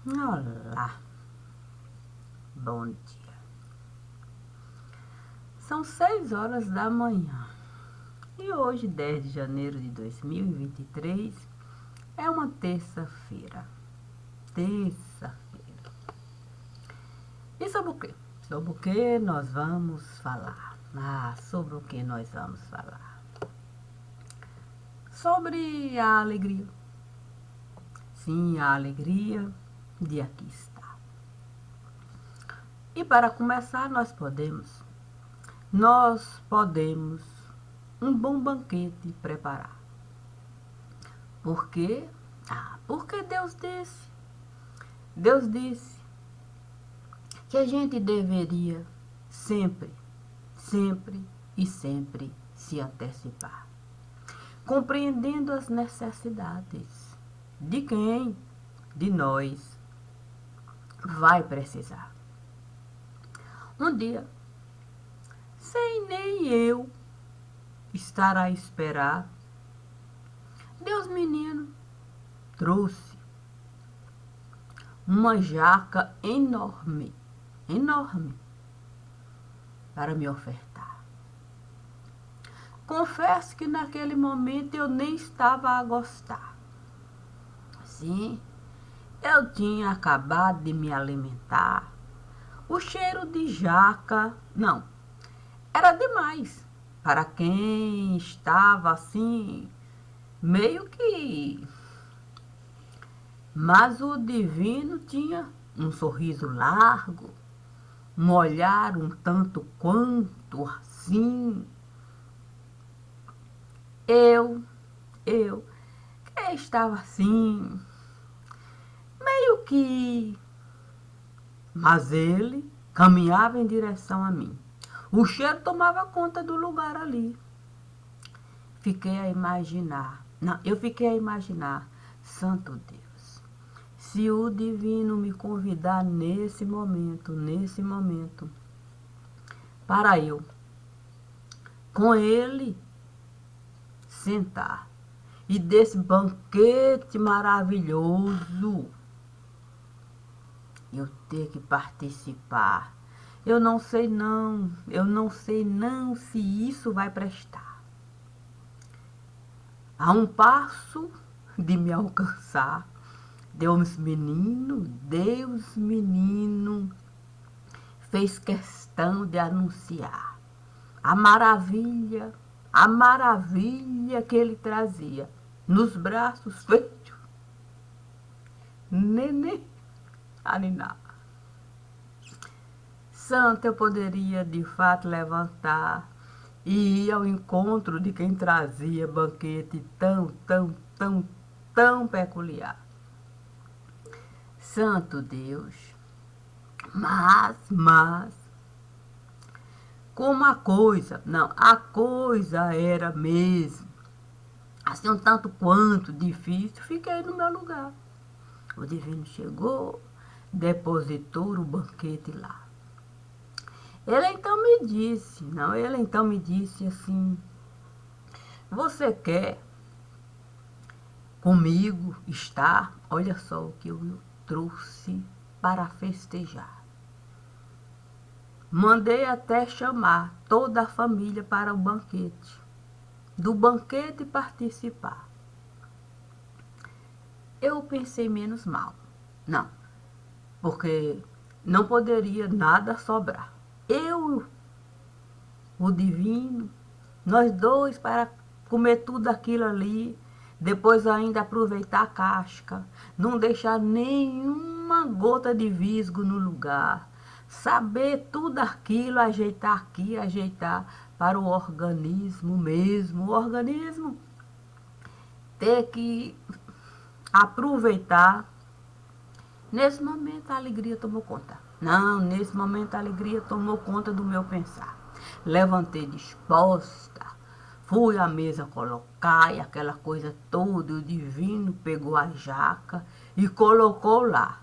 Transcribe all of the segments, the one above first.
Olá, bom dia. São 6 horas da manhã e hoje, 10 de janeiro de 2023, é uma terça-feira. Terça-feira. E sobre o quê? Sobre o que nós vamos falar? Sobre o que nós vamos falar? Sobre a alegria. Sim, a alegria de aqui estar. E para começar, nós podemos um bom banquete preparar. Por quê? Porque Deus disse que a gente deveria sempre e sempre se antecipar, compreendendo as necessidades de quem de nós vai precisar. Um dia, sem nem eu estar a esperar, Deus menino trouxe uma jaca enorme para me ofertar. Confesso que naquele momento eu nem estava a gostar. Sim, eu tinha acabado de me alimentar. O cheiro de jaca, não, era demais para quem estava assim, meio que. Mas o divino tinha um sorriso largo, um olhar um tanto quanto assim. Eu que estava assim, meio que. Mas ele caminhava em direção a mim. O cheiro tomava conta do lugar ali. Eu fiquei a imaginar, santo Deus, se o divino me convidar nesse momento, para eu, com ele, sentar e desse banquete maravilhoso, eu ter que participar. Eu não sei não se isso vai prestar. A um passo de me alcançar, Deus menino fez questão de anunciar a maravilha que ele trazia nos braços feitos. Nenê, Aniná. Santo, eu poderia de fato levantar e ir ao encontro de quem trazia banquete tão peculiar. Santo Deus, mas, como a coisa era mesmo, assim um tanto quanto difícil, fiquei no meu lugar. O divino chegou, depositou o banquete lá. Ele então me disse assim: você quer comigo estar? Olha só o que eu trouxe para festejar. Mandei até chamar toda a família para o banquete. Do banquete participar. Eu pensei menos mal. Não, porque não poderia nada sobrar. O divino, nós dois para comer tudo aquilo ali, depois ainda aproveitar a casca, não deixar nenhuma gota de visgo no lugar, saber tudo aquilo, ajeitar aqui, ajeitar para o organismo mesmo, o organismo ter que aproveitar. Nesse momento a alegria tomou conta. Nesse momento a alegria tomou conta do meu pensar. Levantei disposta, fui à mesa colocar e aquela coisa toda, o divino pegou a jaca e colocou lá,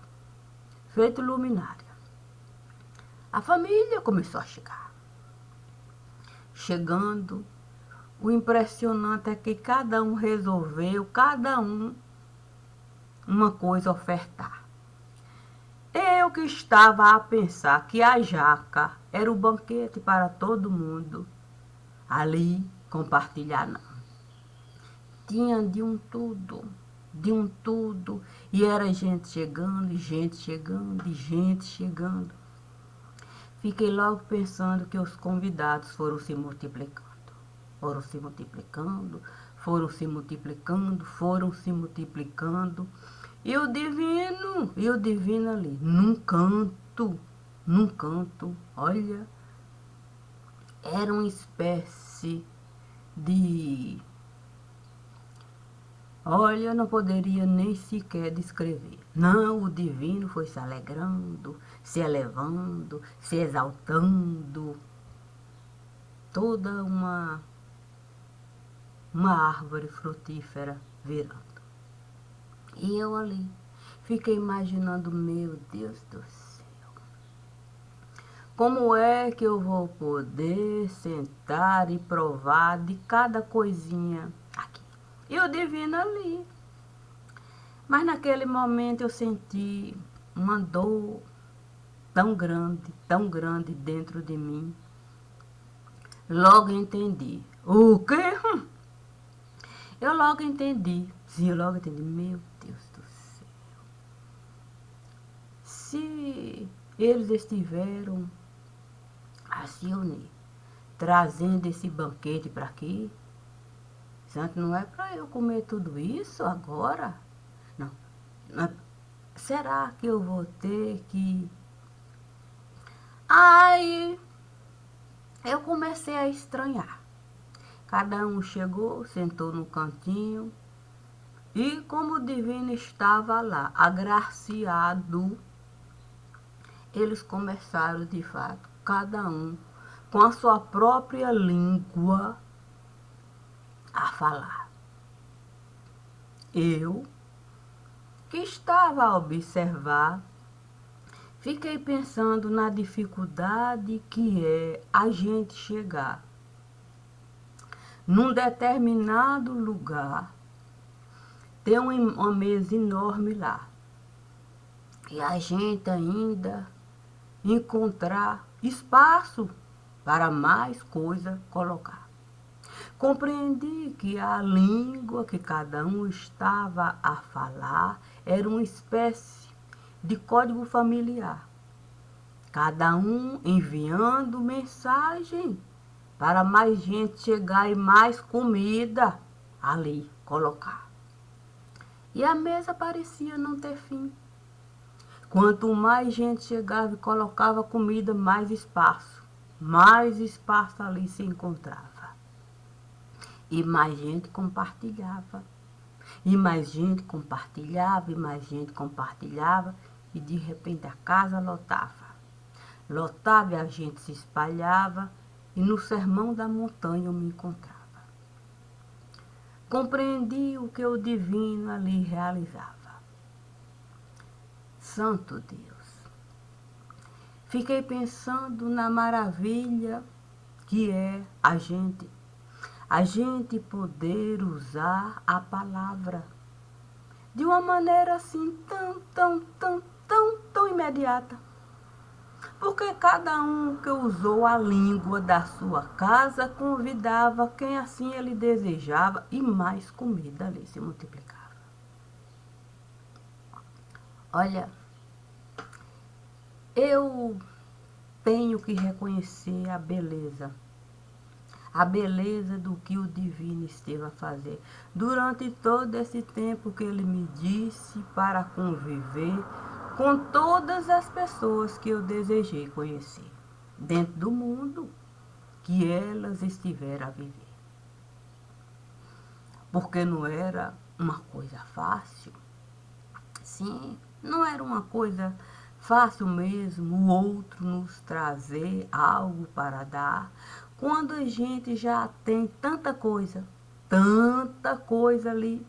feito luminária. A família começou a chegar. Chegando, o impressionante é que cada um resolveu, uma coisa ofertar. eu que estava a pensar que a jaca era o banquete para todo mundo, ali compartilhar não. Tinha de um tudo, e era gente chegando, e gente chegando, e gente chegando. Fiquei logo pensando que os convidados foram se multiplicando, foram se multiplicando, foram se multiplicando, foram se multiplicando. E o divino ali, num canto, olha, era uma espécie de... Olha, eu não poderia nem sequer descrever. Não, o divino foi se alegrando, se elevando, se exaltando. Toda uma árvore frutífera virando. E eu ali, fiquei imaginando, meu Deus do céu, como é que eu vou poder sentar e provar de cada coisinha aqui? E o divino ali. Mas naquele momento eu senti uma dor tão grande dentro de mim. Logo entendi. O quê? Eu logo entendi. Sim, eu logo entendi. Meu Deus do céu. Se eles estiveram a se unir, trazendo esse banquete para aqui, santo, não é para eu comer tudo isso agora? Não. Será que eu vou ter que... Aí eu comecei a estranhar. Cada um chegou, sentou no cantinho, e como o divino estava lá, agraciado, eles começaram de fato, cada um com a sua própria língua, a falar. Eu, que estava a observar, fiquei pensando na dificuldade que é a gente chegar num determinado lugar, tem uma mesa enorme lá, e a gente ainda encontrar espaço para mais coisa colocar. Compreendi que a língua que cada um estava a falar era uma espécie de código familiar, cada um enviando mensagem para mais gente chegar e mais comida ali colocar. E a mesa parecia não ter fim. Quanto mais gente chegava e colocava comida, mais espaço ali se encontrava. E mais gente compartilhava. E mais gente compartilhava, e mais gente compartilhava, e de repente a casa lotava. Lotava e a gente se espalhava, e no sermão da montanha eu me encontrava. Compreendi o que o divino ali realizava. Santo Deus. Fiquei pensando na maravilha que é a gente poder usar a palavra de uma maneira assim tão imediata. Porque cada um que usou a língua da sua casa convidava quem assim ele desejava, e mais comida ali se multiplicava. Olha, eu tenho que reconhecer a beleza do que o divino esteve a fazer durante todo esse tempo que ele me disse para conviver com todas as pessoas que eu desejei conhecer, dentro do mundo que elas estiveram a viver. Porque não era uma coisa fácil. Sim, não era uma coisa fácil mesmo o outro nos trazer algo para dar, quando a gente já tem tanta coisa ali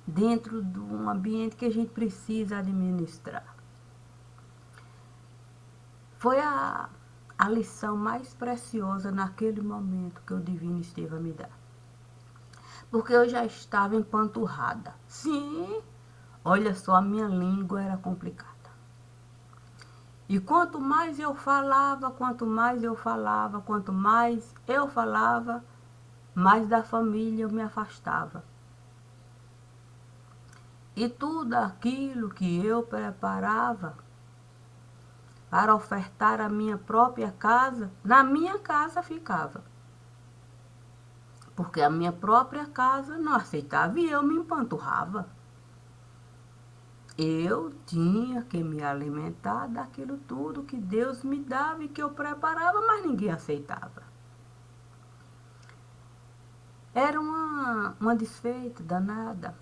dentro de um ambiente que a gente precisa administrar. Foi a lição mais preciosa naquele momento que o divino esteve a me dar. Porque eu já estava empanturrada. Sim, olha só, a minha língua era complicada. E quanto mais eu falava, mais da família eu me afastava. E tudo aquilo que eu preparava para ofertar a minha própria casa, na minha casa ficava. Porque a minha própria casa não aceitava e eu me empanturrava. Eu tinha que me alimentar daquilo tudo que Deus me dava e que eu preparava, mas ninguém aceitava. Era uma desfeita danada.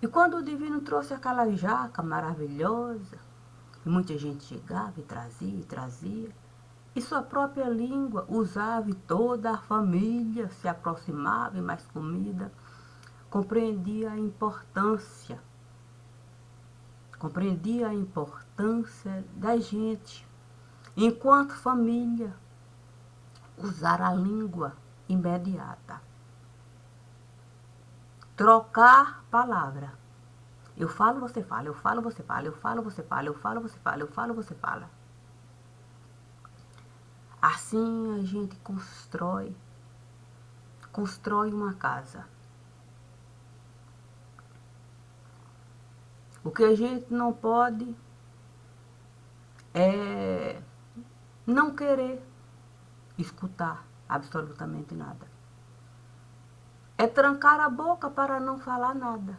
E quando o divino trouxe aquela jaca maravilhosa, e muita gente chegava e trazia, e sua própria língua usava e toda a família se aproximava e mais comida, compreendia a importância da gente, enquanto família, usar a língua imediata. Trocar palavra. Eu falo, você fala, eu falo, você fala, eu falo, você fala, eu falo, você fala, eu falo, você fala. Assim a gente constrói uma casa. O que a gente não pode é não querer escutar absolutamente nada. É trancar a boca para não falar nada.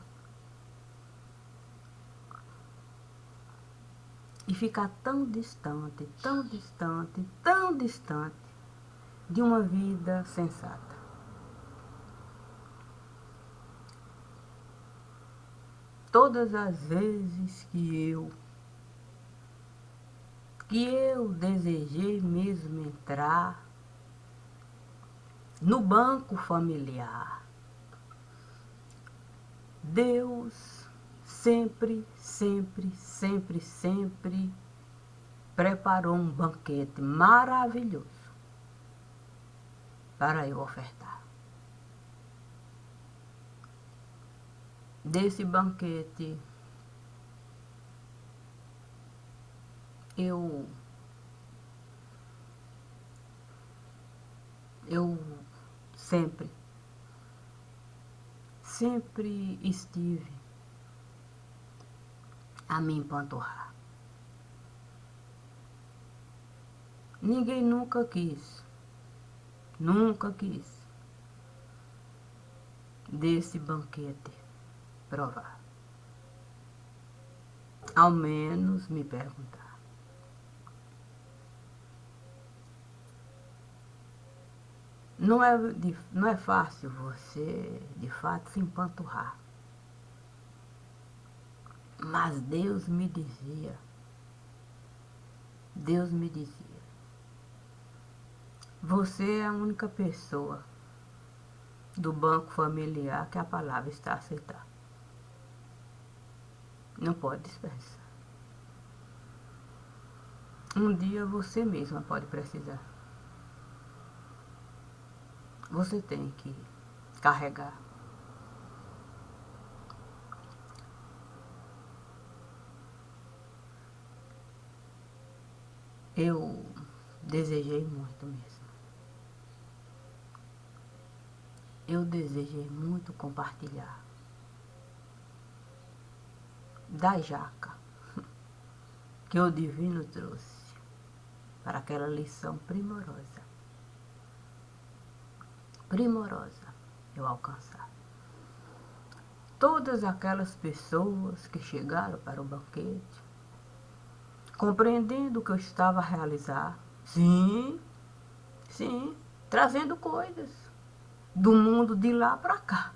E ficar tão distante, tão distante, tão distante de uma vida sensata. Todas as vezes que eu desejei mesmo entrar no banco familiar, Deus sempre, sempre, sempre, sempre preparou um banquete maravilhoso para eu ofertar. Desse banquete, eu sempre estive a me empanturrar. Ninguém nunca quis desse banquete provar. Ao menos me perguntar. Não é fácil você, de fato, se empanturrar. Mas Deus me dizia, você é a única pessoa do banco familiar que a palavra está a aceitar. Não pode dispersar. Um dia você mesma pode precisar. Você tem que carregar. Eu desejei muito mesmo. Eu desejei muito compartilhar da jaca que o divino trouxe para aquela lição primorosa eu alcançar. Todas aquelas pessoas que chegaram para o banquete, compreendendo o que eu estava a realizar, sim, trazendo coisas do mundo de lá para cá,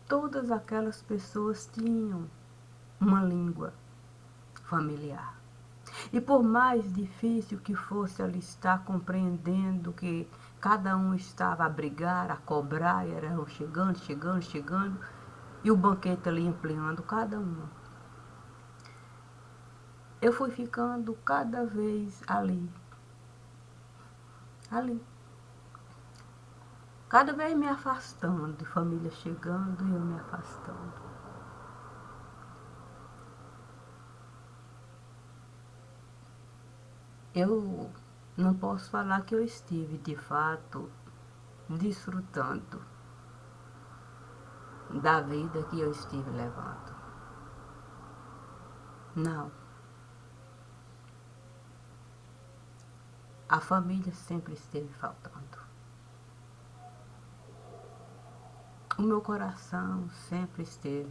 Todas aquelas pessoas tinham uma língua familiar. E por mais difícil que fosse ela estar compreendendo que cada um estava a brigar, a cobrar, e eram chegando, e o banquete ali ampliando cada uma. Eu fui ficando cada vez ali. Cada vez me afastando, de família chegando e eu me afastando. Eu não posso falar que eu estive, de fato, desfrutando da vida que eu estive levando. Não. A família sempre esteve faltando. O meu coração sempre esteve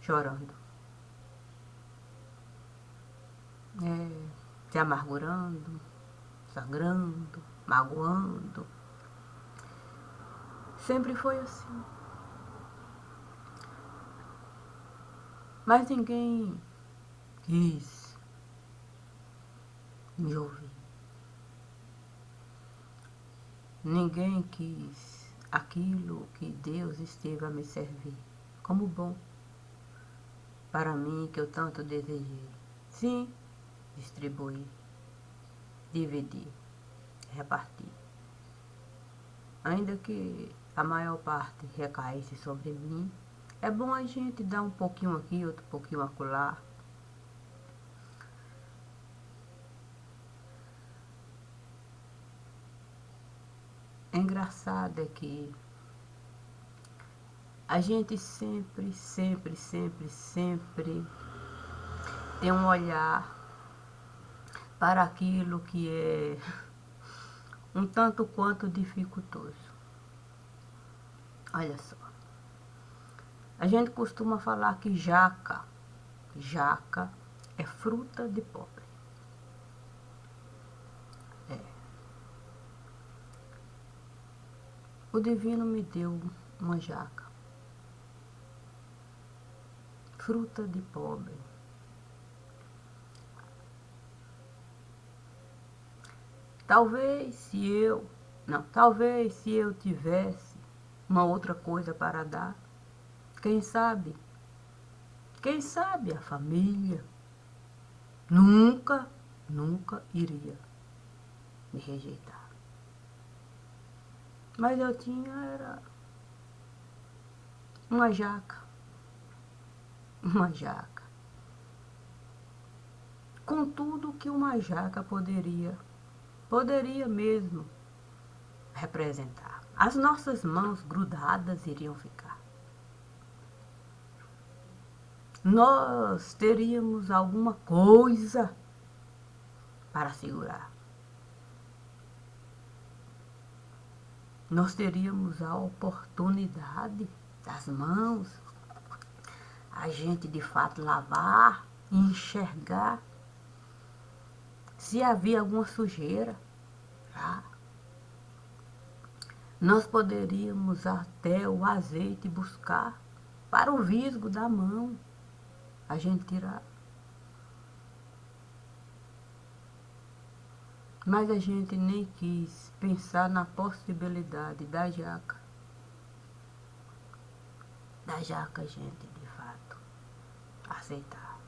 chorando. Se amargurando, sangrando, magoando. Sempre foi assim. Mas ninguém quis me ouvir. Ninguém quis aquilo que Deus esteve a me servir como bom para mim, que eu tanto desejei. Sim, distribuir, dividir, repartir. Ainda que a maior parte recaísse sobre mim, é bom a gente dar um pouquinho aqui, outro pouquinho acolá. É engraçado é que a gente sempre tem um olhar para aquilo que é um tanto quanto dificultoso. Olha só, a gente costuma falar que jaca é fruta de pobre. É. O divino me deu uma jaca, fruta de pobre. Talvez se eu tivesse uma outra coisa para dar, quem sabe a família nunca iria me rejeitar. Mas eu tinha era uma jaca, com tudo que uma jaca poderia mesmo representar. As nossas mãos grudadas iriam ficar. Nós teríamos alguma coisa para segurar. Nós teríamos a oportunidade das mãos, a gente de fato lavar e enxergar se havia alguma sujeira. Nós poderíamos até o azeite buscar para o visgo da mão, a gente tirar. Mas a gente nem quis pensar na possibilidade da jaca. Da jaca a gente, de fato, aceitar.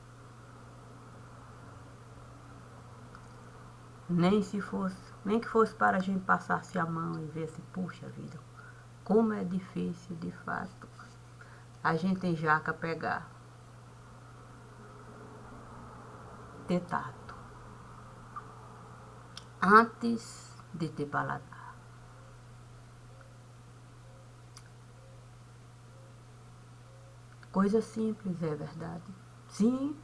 Nem que fosse para a gente passar-se a mão e ver se, puxa vida, como é difícil, de fato, a gente em jaca pegar, ter tato, antes de ter paladar. Coisa simples, é verdade. Sim,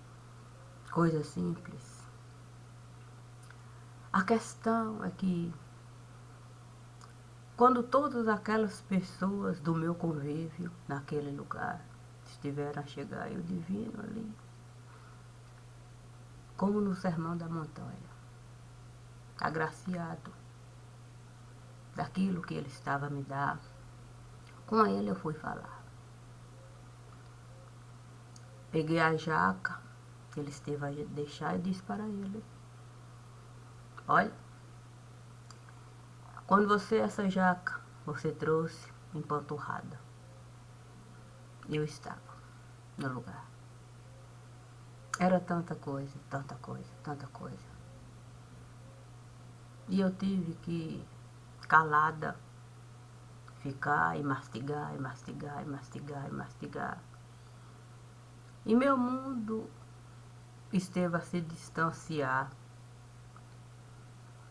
coisa simples. A questão é que quando todas aquelas pessoas do meu convívio naquele lugar estiveram a chegar, e o divino ali, como no Sermão da Montanha, agraciado daquilo que ele estava a me dar, com ele eu fui falar. Peguei a jaca que ele esteve a deixar e disse para ele: olha, quando essa jaca você trouxe empanturrada, eu estava no lugar. Era tanta coisa, tanta coisa, tanta coisa. E eu tive que, calada, ficar e mastigar, e mastigar, e mastigar, e mastigar. E meu mundo esteve a se distanciar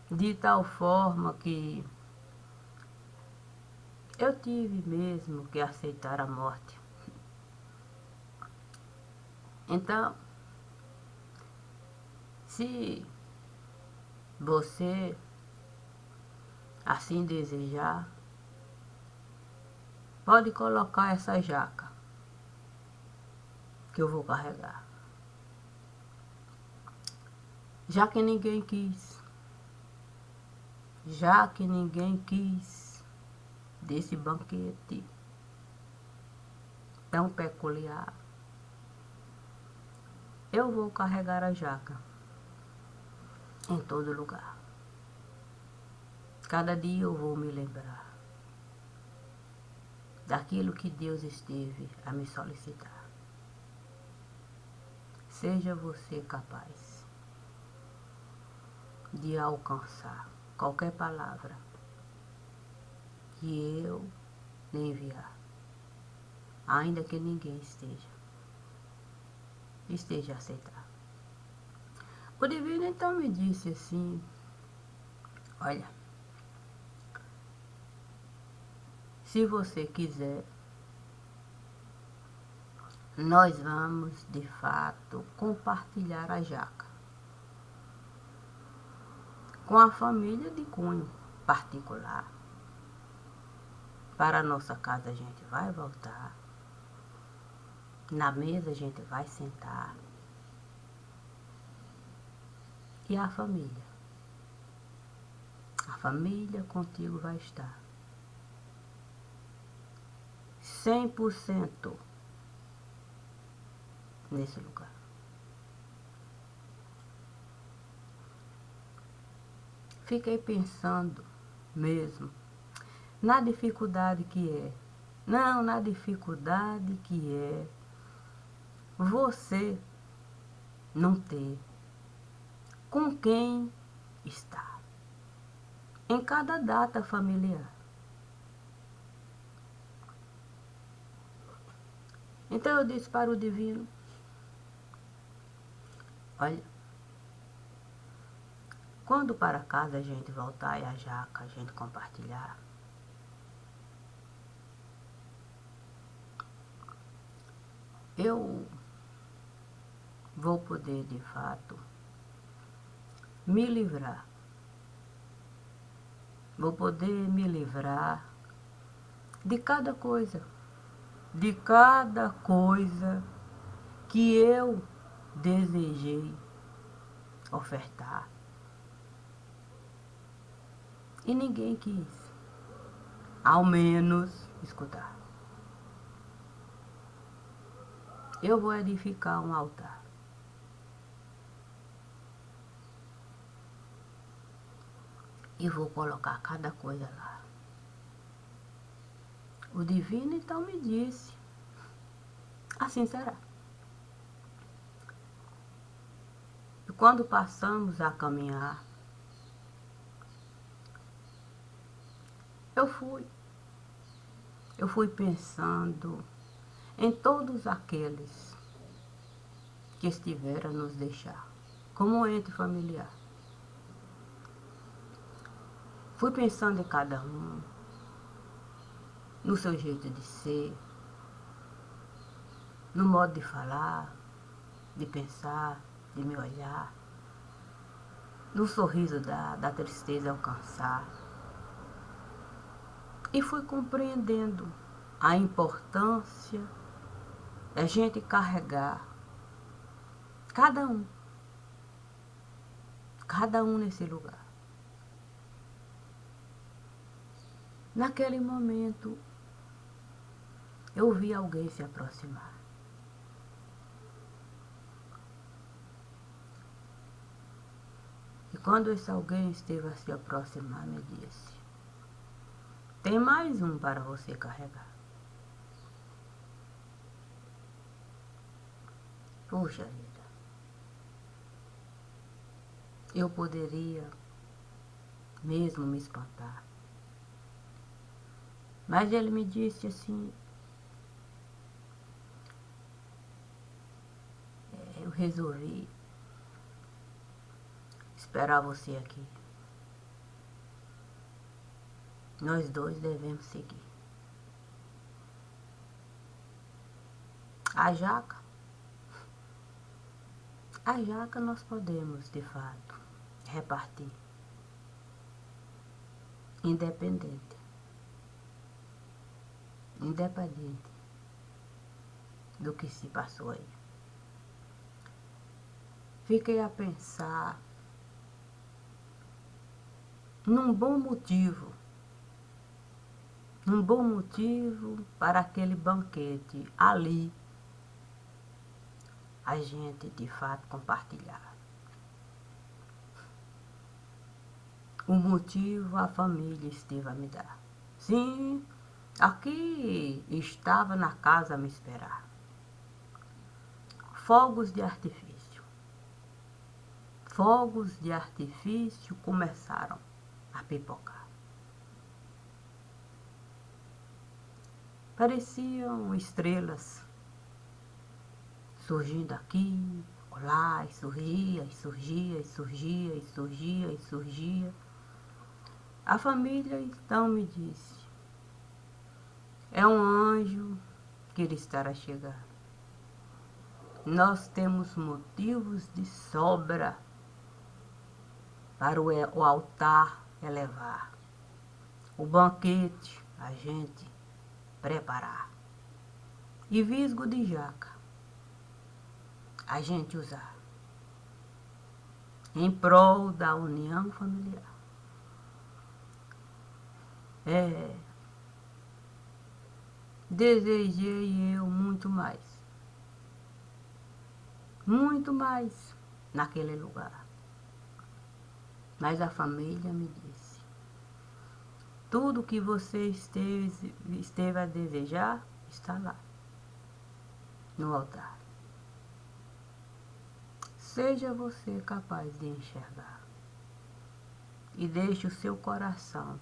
de tal forma que eu tive mesmo que aceitar a morte. Então, se você assim desejar, pode colocar essa jaca que eu vou carregar. Já que ninguém quis, desse banquete tão peculiar, eu vou carregar a jaca em todo lugar. Cada dia eu vou me lembrar daquilo que Deus esteve a me solicitar. Seja você capaz de alcançar qualquer palavra que eu lhe enviar, ainda que ninguém esteja a aceitar. O divino então me disse assim: olha, se você quiser, nós vamos de fato compartilhar a jaca com a família de cunho particular. Para a nossa casa a gente vai voltar, na mesa a gente vai sentar, e a família contigo vai estar 100% nesse lugar. Fiquei pensando mesmo na dificuldade que é, na dificuldade que é você não ter com quem estar em cada data familiar. Então eu disse para o divino: olha, quando para casa a gente voltar e a jaca a gente compartilhar, eu vou poder de fato me livrar. Vou poder me livrar de cada coisa que eu desejei ofertar e ninguém quis, ao menos, escutar. Eu vou edificar um altar. E vou colocar cada coisa lá. O divino então me disse: assim será. E quando passamos a caminhar, eu fui pensando em todos aqueles que estiveram a nos deixar, como um ente familiar. Fui pensando em cada um, no seu jeito de ser, no modo de falar, de pensar, de me olhar, no sorriso da tristeza alcançar. E fui compreendendo a importância da gente carregar cada um nesse lugar. Naquele momento, eu vi alguém se aproximar. E quando esse alguém esteve a se aproximar, me disse: tem mais um para você carregar. Puxa vida, eu poderia mesmo me espantar. Mas ele me disse assim: eu resolvi esperar você aqui. Nós dois devemos seguir. A jaca nós podemos, de fato, repartir. Independente do que se passou aí. Fiquei a pensar num bom motivo para aquele banquete ali, a gente de fato compartilhar. O motivo a família esteve a me dar. Sim, aqui estava na casa a me esperar. Fogos de artifício começaram a pipocar. Pareciam estrelas surgindo aqui, lá, e surgia, e surgia, e surgia, e surgia, e surgia. A família então me disse: é um anjo que ele está a chegar. Nós temos motivos de sobra para o altar elevar, o banquete a gente preparar e visgo de jaca a gente usar em prol da união familiar. Desejei eu muito mais naquele lugar. Mas a família me disse: tudo que você esteve a desejar está lá, no altar. Seja você capaz de enxergar e deixe o seu coração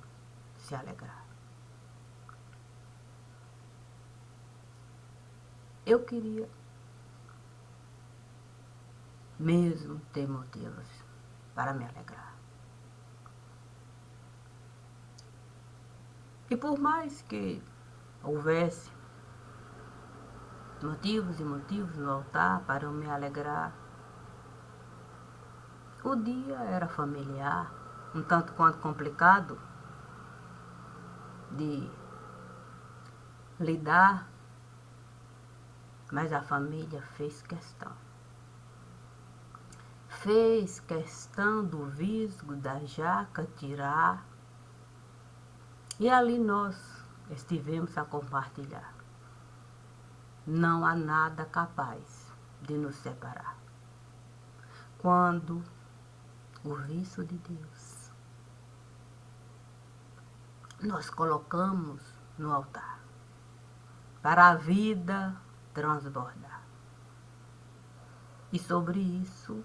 se alegrar. Eu queria mesmo ter motivos para me alegrar. E por mais que houvesse motivos e motivos no altar para eu me alegrar, o dia era familiar, um tanto quanto complicado de lidar, mas a família fez questão. Fez questão do visgo da jaca tirar, e ali nós estivemos a compartilhar. Não há nada capaz de nos separar quando o vício de Deus nós colocamos no altar para a vida transbordar. E sobre isso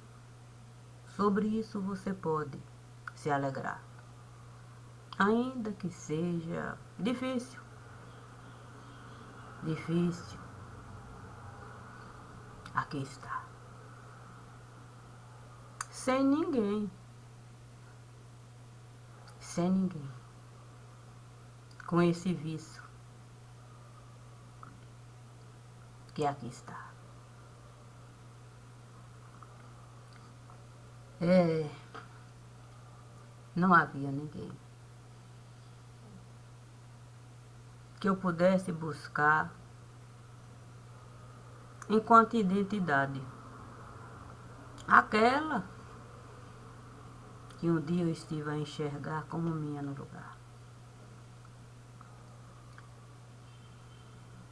você pode se alegrar, ainda que seja difícil. Aqui está, sem ninguém, com esse vício que aqui está. Não havia ninguém que eu pudesse buscar enquanto identidade, aquela que um dia eu estive a enxergar como minha no lugar.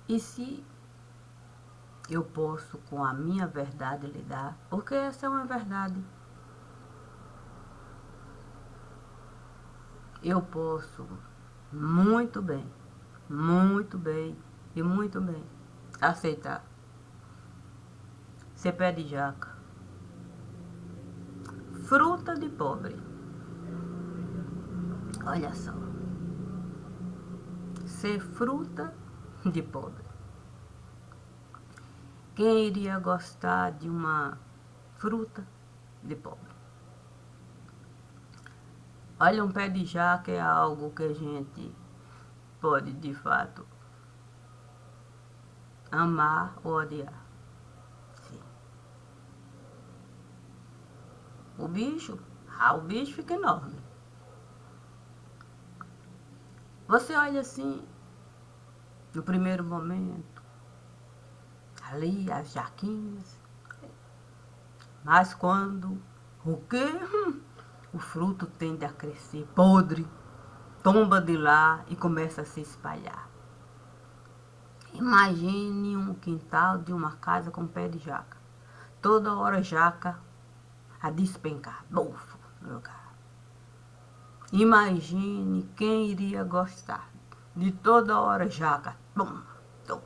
E se eu posso com a minha verdade lidar, porque essa é uma verdade, eu posso muito bem aceitar ser pé de jaca, fruta de pobre. Olha só, ser fruta de pobre. Quem iria gostar de uma fruta de pobre? Olha, um pé de jaca é algo que a gente pode, de fato, amar ou odiar. Sim. O bicho fica enorme. Você olha assim, no primeiro momento, ali as jaquinhas, mas quando o quê? O fruto tende a crescer podre, tomba de lá e começa a se espalhar. Imagine um quintal de uma casa com pé de jaca. Toda hora jaca a despencar, bufo, no lugar. Imagine quem iria gostar de toda hora jaca. Bum, tum.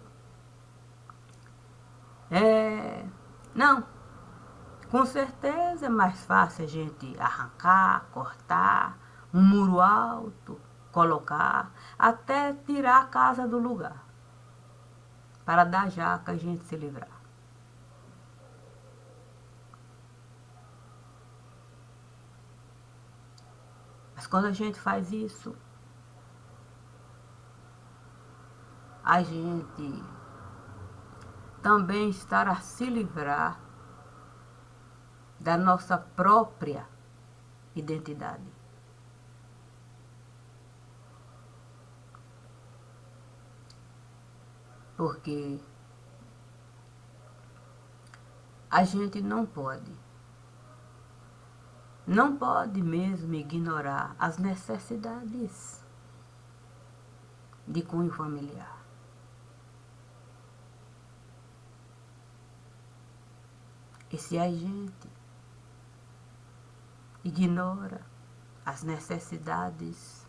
Não, com certeza é mais fácil a gente arrancar, cortar, um muro alto, colocar, até tirar a casa do lugar, para da jaca a gente se livrar. Mas quando a gente faz isso, a gente também está a se livrar da nossa própria identidade. Porque a gente não pode mesmo ignorar as necessidades de cunho familiar. E se a gente ignora as necessidades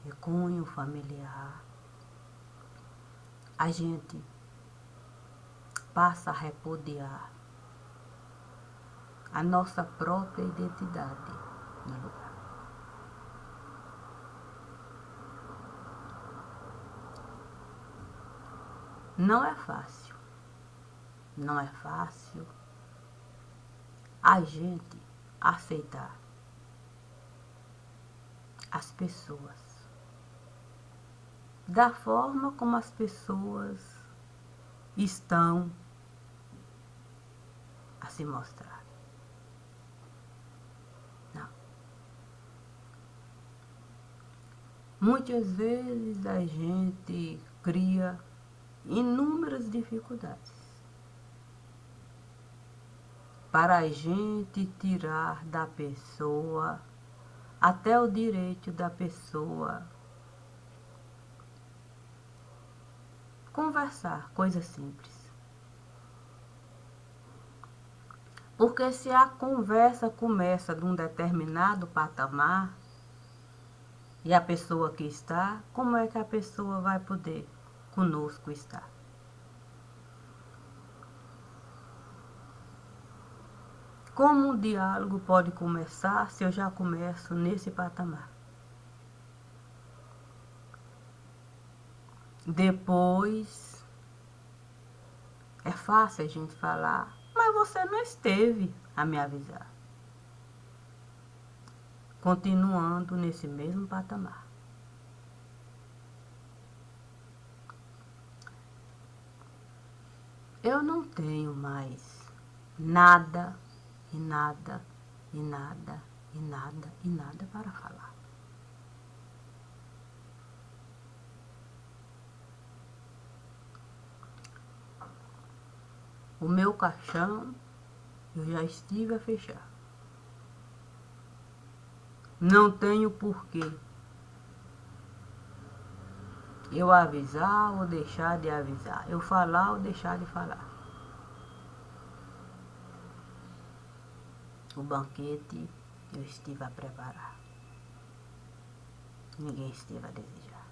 de cunho familiar, a gente passa a repudiar a nossa própria identidade no lugar. Não é fácil. Não é fácil a gente aceitar as pessoas da forma como as pessoas estão a se mostrar. Não. Muitas vezes a gente cria inúmeras dificuldades para a gente tirar da pessoa até o direito da pessoa conversar, coisa simples. Porque se a conversa começa de um determinado patamar e a pessoa que está, como é que a pessoa vai poder conosco estar? Como um diálogo pode começar se eu já começo nesse patamar? Depois, é fácil a gente falar, mas você não esteve a me avisar. Continuando nesse mesmo patamar. Eu não tenho mais nada e nada e nada e nada e nada para falar. O meu caixão eu já estive a fechar. Não tenho porquê eu avisar ou deixar de avisar, eu falar ou deixar de falar. O banquete eu estive a preparar. Ninguém esteve a desejar.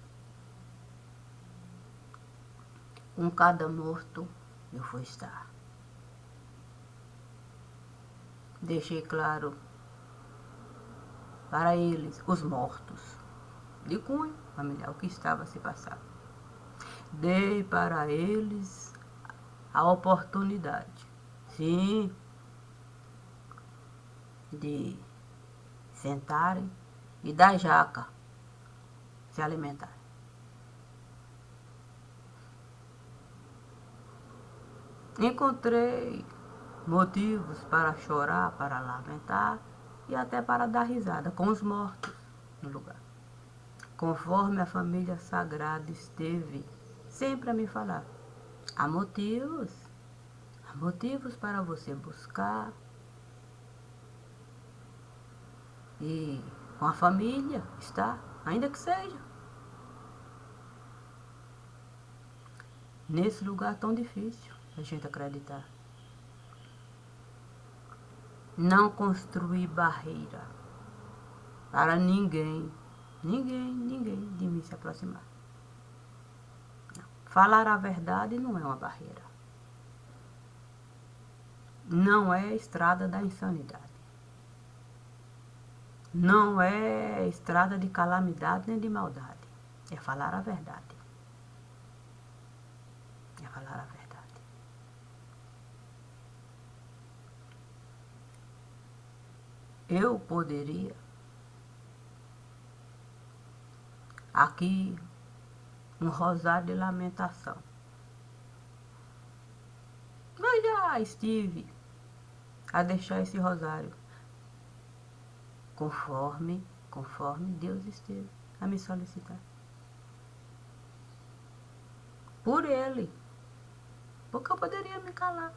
Com cada morto eu fui estar. Deixei claro para eles, os mortos, de cunho familiar, o que estava a se passar. Dei para eles a oportunidade, sim, de sentarem e da jaca se alimentarem. Encontrei motivos para chorar, para lamentar e até para dar risada com os mortos no lugar. Conforme a família sagrada esteve sempre a me falar, há motivos para você buscar e com a família estar, ainda que seja nesse lugar tão difícil a gente acreditar. Não construir barreira para ninguém de mim se aproximar. Não. Falar a verdade não é uma barreira. Não é estrada da insanidade. Não é estrada de calamidade nem de maldade. É falar a verdade. É falar a verdade. Eu poderia aqui um rosário de lamentação. Mas já estive a deixar esse rosário conforme Deus esteve a me solicitar. Por ele. Porque eu poderia me calar.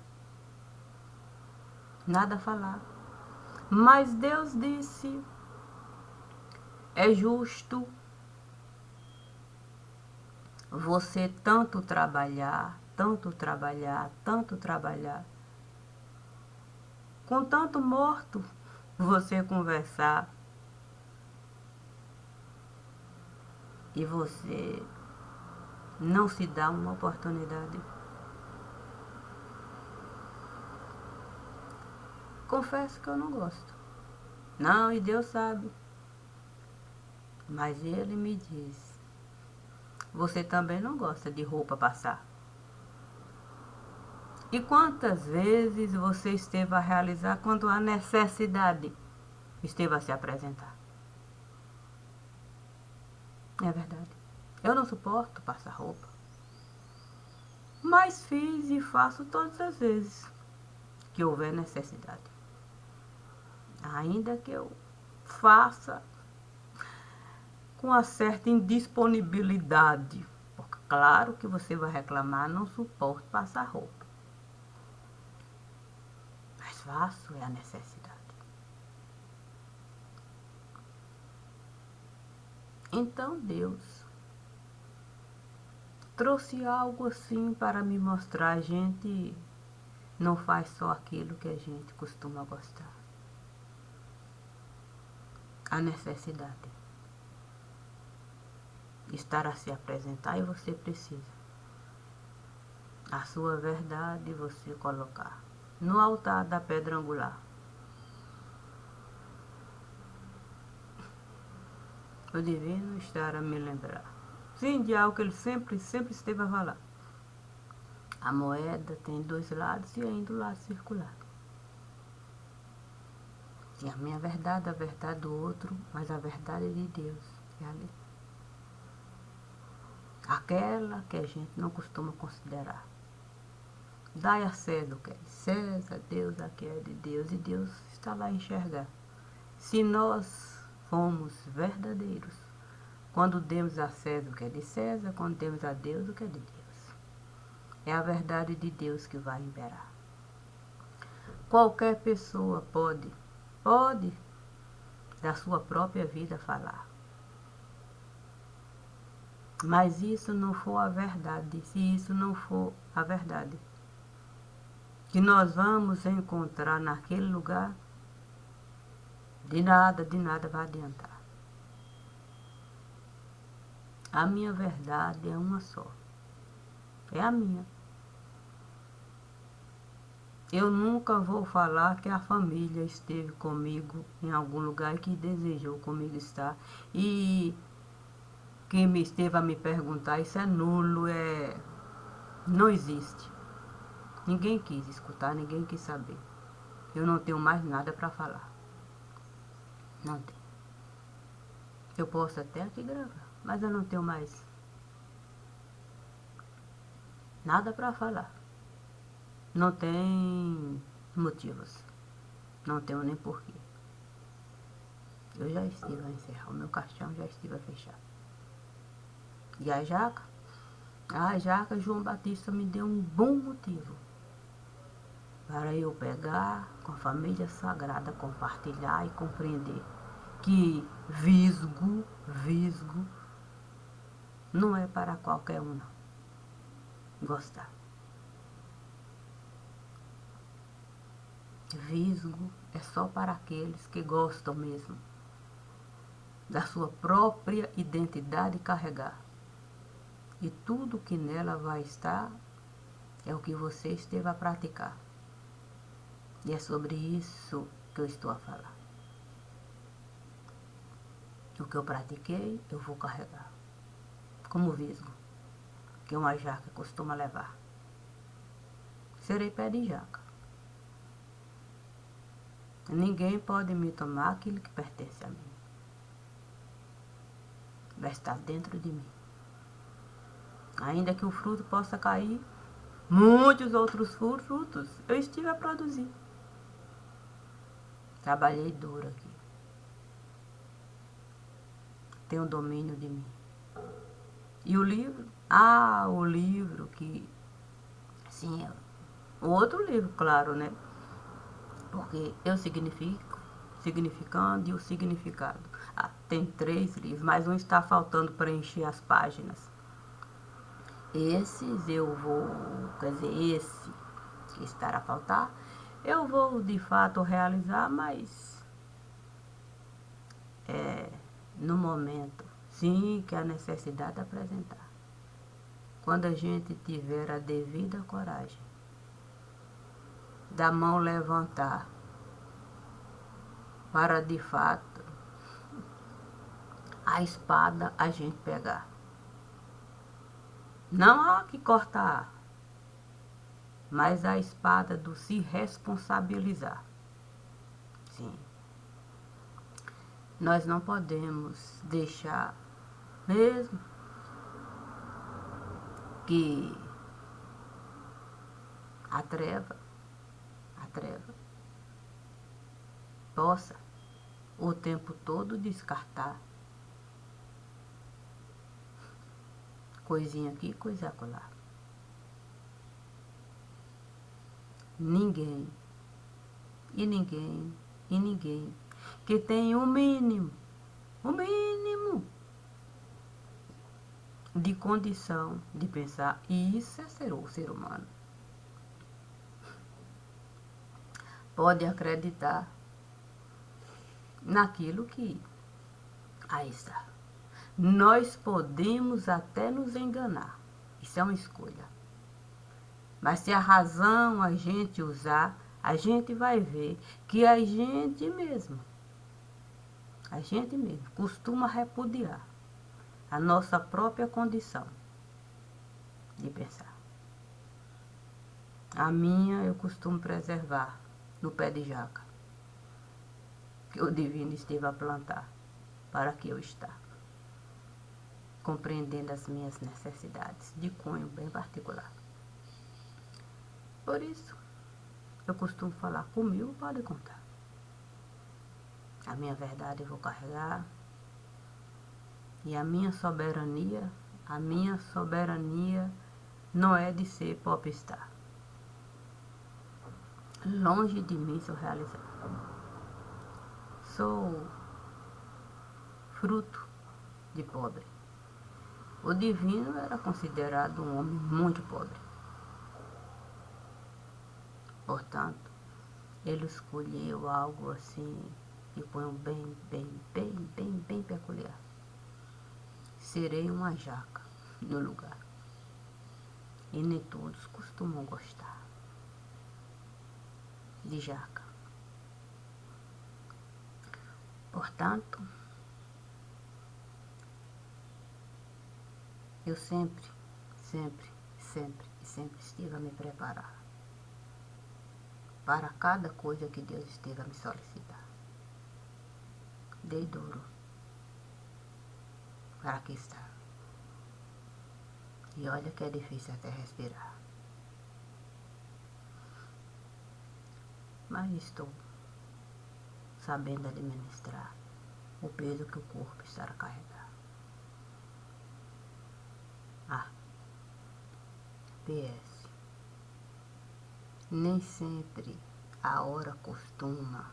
Nada falar. Mas Deus disse, é justo você tanto trabalhar, com tanto morto, você conversar e você não se dá uma oportunidade. Confesso que eu não gosto. Não, e Deus sabe. Mas Ele me diz, você também não gosta de roupa passar. E quantas vezes você esteve a realizar quando a necessidade esteve a se apresentar? É verdade. Eu não suporto passar roupa. Mas fiz e faço todas as vezes que houver necessidade. Ainda que eu faça com uma certa indisponibilidade. Porque claro que você vai reclamar, não suporto passar roupa. Mas faço é a necessidade. Então Deus trouxe algo assim para me mostrar, a gente não faz só aquilo que a gente costuma gostar. A necessidade. Estar a se apresentar e você precisa. A sua verdade você colocar no altar da pedra angular. O divino estar a me lembrar. Sim, de algo que ele sempre esteve a falar. A moeda tem dois lados e ainda o lado circular. E a minha verdade, a verdade do outro, mas a verdade de Deus é ali. Aquela que a gente não costuma considerar. Dai a César o que é de César, Deus a que é de Deus, e Deus está lá a enxergar. Se nós fomos verdadeiros, quando demos a César o que é de César, quando demos a Deus o que é de Deus. É a verdade de Deus que vai imperar. Qualquer pessoa pode da sua própria vida falar. Mas isso não for a verdade, se isso não for a verdade, que nós vamos encontrar naquele lugar, de nada vai adiantar. A minha verdade é uma só. É a minha. Eu nunca vou falar que a família esteve comigo em algum lugar e que desejou comigo estar. E quem me esteve a me perguntar, isso é nulo, não existe. Ninguém quis escutar, ninguém quis saber. Eu não tenho mais nada para falar. Não tenho. Eu posso até aqui gravar, mas eu não tenho mais nada para falar. Não tem motivos. Não tenho nem porquê. Eu já estive a encerrar. O meu caixão já estive a fechar. E a jaca? A jaca, João Batista me deu um bom motivo para eu pegar com a família sagrada, compartilhar e compreender que visgo não é para qualquer um não gostar. Visgo é só para aqueles que gostam mesmo da sua própria identidade carregar. E tudo que nela vai estar é o que você esteve a praticar. E é sobre isso que eu estou a falar. O que eu pratiquei, eu vou carregar. Como visgo, que uma jaca costuma levar. Serei pé de jaca. Ninguém pode me tomar aquilo que pertence a mim. Vai estar dentro de mim. Ainda que o fruto possa cair, muitos outros frutos eu estive a produzir. Trabalhei duro aqui. Tenho domínio de mim. E o livro? Ah, o livro que... Sim, é outro livro, claro, né? Porque eu significo, significando e o significado. Ah, tem 3 livros, mas um está faltando preencher as páginas. Esses eu vou, quer dizer, esse que estará a faltar, eu vou de fato realizar, mas no momento, sim, que a necessidade apresentar. Quando a gente tiver a devida coragem da mão levantar para de fato a espada a gente pegar. Não a que cortar, mas a espada do se responsabilizar. Sim. Nós não podemos deixar, mesmo que a treva possa o tempo todo descartar coisinha aqui, coisa acolá. Ninguém que tem o mínimo de condição de pensar, e isso é ser o ser humano, pode acreditar naquilo que aí está. Nós podemos até nos enganar, isso é uma escolha. Mas se a razão a gente usar, a gente vai ver que a gente mesmo costuma repudiar a nossa própria condição de pensar. A minha eu costumo preservar no pé de jaca, que o divino esteve a plantar para que eu estar, compreendendo as minhas necessidades de cunho bem particular. Por isso, eu costumo falar comigo, pode contar. A minha verdade eu vou carregar. E a minha soberania não é de ser popstar. Longe de mim sou realizar. Sou fruto de pobre. O divino era considerado um homem muito pobre. Portanto, ele escolheu algo assim, que foi um bem peculiar. Serei uma jaca no lugar. E nem todos costumam gostar de jaca. Portanto, eu sempre estive a me preparar para cada coisa que Deus esteve a me solicitar. Dei duro. Aqui está. E olha que é difícil até respirar. Mas estou sabendo administrar o peso que o corpo está a carregar. Ah, PS. Nem sempre a hora costuma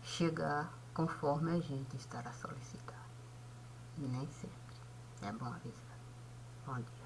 chegar conforme a gente estará a solicitar. Nem sempre. É bom avisar. Bom dia.